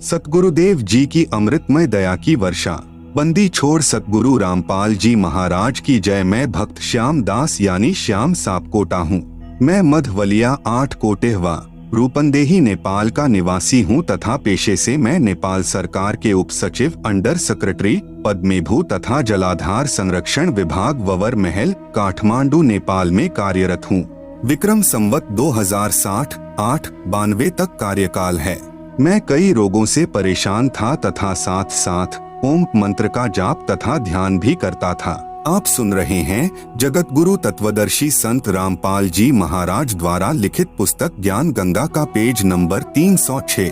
सतगुरुदेव जी की अमृतमय दया की वर्षा। बंदी छोड़ सतगुरु रामपाल जी महाराज की जय। मैं भक्त श्याम दास यानी श्याम सापकोटा हूँ। मैं मधवलिया 8 कोटेहवा रूपंदेही नेपाल का निवासी हूँ तथा पेशे से मैं नेपाल सरकार के उप सचिव अंडर सेक्रेटरी पद में भू तथा जलाधार संरक्षण विभाग ववर महल काठमांडू नेपाल में कार्यरत हूँ। विक्रम संवत 2060-8-92 तक कार्यकाल है। मैं कई रोगों से परेशान था तथा साथ साथ ओम मंत्र का जाप तथा ध्यान भी करता था। आप सुन रहे हैं जगत गुरु तत्वदर्शी संत रामपाल जी महाराज द्वारा लिखित पुस्तक ज्ञान गंगा का पेज नंबर 306।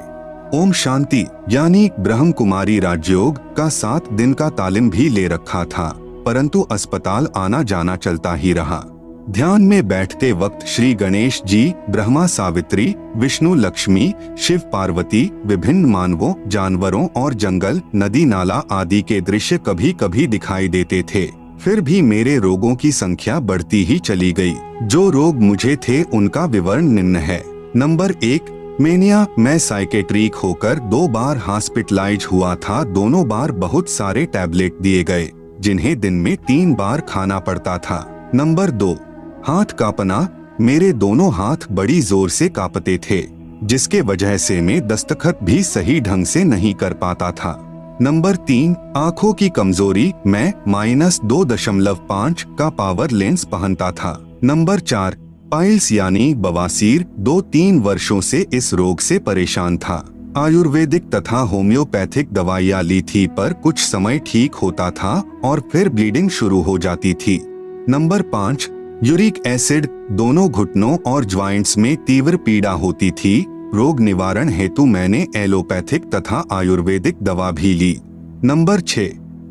ओम शांति यानी ब्रह्म कुमारी राजयोग का 7 दिन का तालीम भी ले रखा था, परंतु अस्पताल आना जाना चलता ही रहा। ध्यान में बैठते वक्त श्री गणेश जी, ब्रह्मा सावित्री, विष्णु लक्ष्मी, शिव पार्वती, विभिन्न मानवों, जानवरों और जंगल, नदी नाला आदि के दृश्य कभी कभी दिखाई देते थे। फिर भी मेरे रोगों की संख्या बढ़ती ही चली गई। जो रोग मुझे थे उनका विवरण निम्न है। Number 1, mania. मैं साइकेट्रिक होकर 2 बार हॉस्पिटलाइज हुआ था। दोनों बार बहुत सारे टैबलेट दिए गए जिन्हें दिन में 3 बार खाना पड़ता था। नंबर 2, हाथ कांपना। मेरे दोनों हाथ बड़ी जोर से कांपते थे जिसके वजह से मैं दस्तखत भी सही ढंग से नहीं कर पाता था। नंबर 3, आंखों की कमजोरी। मैं -2.5 का पावर लेंस पहनता था। नंबर 4, पाइल्स यानी बवासीर। 2-3 वर्षों से इस रोग से परेशान था। आयुर्वेदिक तथा होम्योपैथिक दवाइयाँ ली थी पर कुछ समय ठीक होता था और फिर ब्लीडिंग शुरू हो जाती थी। Number 5, uric acid. दोनों घुटनों और ज्वाइंट्स में तीव्र पीड़ा होती थी। रोग निवारण हेतु मैंने एलोपैथिक तथा आयुर्वेदिक दवा भी ली। Number 6,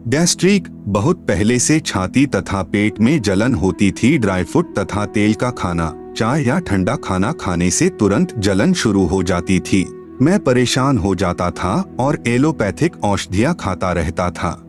gastric. बहुत पहले से छाती तथा पेट में जलन होती थी। ड्राई फ्रूट तथा तेल का खाना, चाय या ठंडा खाना खाने से तुरंत जलन शुरू हो जाती थी। मैं परेशान हो जाता था और एलोपैथिक औषधियाँ खाता रहता था।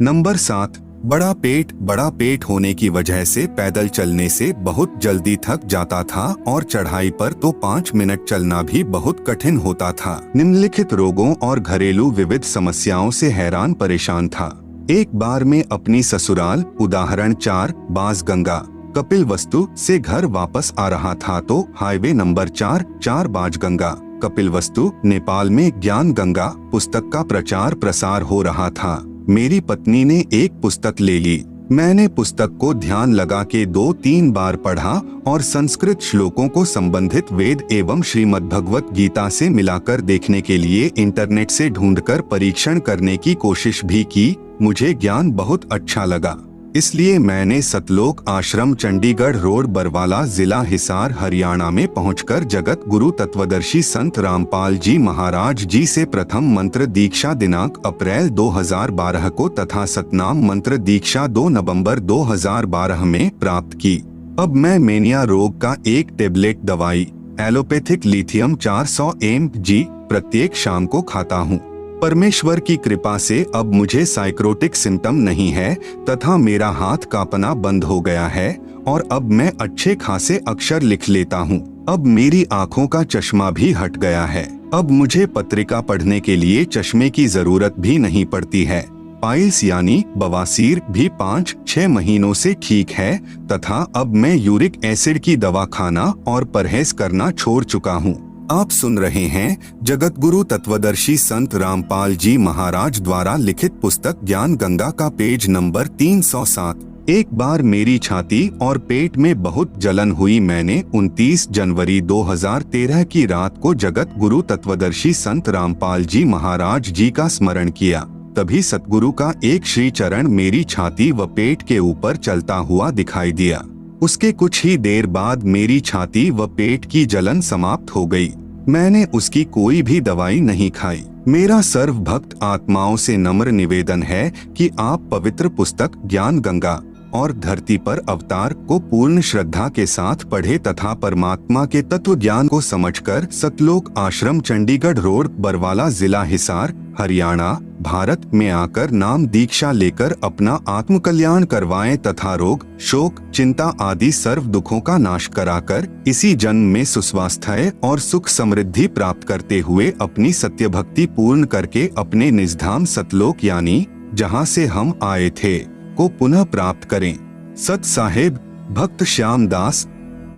नंबर 7, बड़ा पेट होने की वजह से पैदल चलने से बहुत जल्दी थक जाता था और चढ़ाई पर तो 5 मिनट चलना भी बहुत कठिन होता था। निम्नलिखित रोगों और घरेलू विविध समस्याओं से हैरान परेशान था। एक बार मैं अपनी ससुराल उदाहरण 4 बाजगंगा कपिलवस्तु से घर वापस आ रहा था तो हाईवे नंबर 4 बाजगंगा कपिलवस्तु नेपाल में ज्ञान गंगा पुस्तक का प्रचार प्रसार हो रहा था। मेरी पत्नी ने एक पुस्तक ले ली। मैंने पुस्तक को ध्यान लगा के 2-3 बार पढ़ा और संस्कृत श्लोकों को संबंधित वेद एवं श्रीमद् भगवत गीता से मिलाकर देखने के लिए इंटरनेट से ढूंढकर परीक्षण करने की कोशिश भी की। मुझे ज्ञान बहुत अच्छा लगा, इसलिए मैंने सतलोक आश्रम चंडीगढ़ रोड बरवाला जिला हिसार हरियाणा में पहुंचकर जगत गुरु तत्वदर्शी संत रामपाल जी महाराज जी से प्रथम मंत्र दीक्षा दिनांक अप्रैल 2012 को तथा सतनाम मंत्र दीक्षा 2 नवंबर 2012 में प्राप्त की। अब मैं मेनिया रोग का एक टेबलेट दवाई एलोपैथिक लिथियम 400 mg प्रत्येक शाम को खाता हूँ। परमेश्वर की कृपा से अब मुझे साइक्रोटिक सिम्टम नहीं है तथा मेरा हाथ कांपना बंद हो गया है और अब मैं अच्छे खासे अक्षर लिख लेता हूँ। अब मेरी आँखों का चश्मा भी हट गया है। अब मुझे पत्रिका पढ़ने के लिए चश्मे की जरूरत भी नहीं पड़ती है। पाइल्स यानी बवासीर भी 5-6 महीनों से ठीक है तथा अब मैं यूरिक एसिड की दवा खाना और परहेज करना छोड़ चुका हूँ। आप सुन रहे हैं जगत गुरु तत्वदर्शी संत रामपाल जी महाराज द्वारा लिखित पुस्तक ज्ञान गंगा का पेज नंबर 307। एक बार मेरी छाती और पेट में बहुत जलन हुई। मैंने 29 जनवरी 2013 की रात को जगत गुरु तत्वदर्शी संत रामपाल जी महाराज जी का स्मरण किया। तभी सतगुरु का एक श्री चरण मेरी छाती व पेट के ऊपर चलता हुआ दिखाई दिया। उसके कुछ ही देर बाद मेरी छाती व पेट की जलन समाप्त हो गई। मैंने उसकी कोई भी दवाई नहीं खाई। मेरा सर्व भक्त आत्माओं से नम्र निवेदन है कि आप पवित्र पुस्तक ज्ञान गंगा और धरती पर अवतार को पूर्ण श्रद्धा के साथ पढ़े तथा परमात्मा के तत्व ज्ञान को समझकर सतलोक आश्रम चंडीगढ़ रोड बरवाला जिला हिसार हरियाणा भारत में आकर नाम दीक्षा लेकर अपना आत्मकल्याण करवाएं तथा रोग, शोक, चिंता आदि सर्व दुखों का नाश कराकर इसी जन्म में सुस्वास्थ्य और सुख समृद्धि प्राप्त करते हुए अपनी सत्य भक्ति पूर्ण करके अपने निजधाम सतलोक यानी जहां से हम आए थे को पुनः प्राप्त करें। सत साहेब भक्त श्याम दास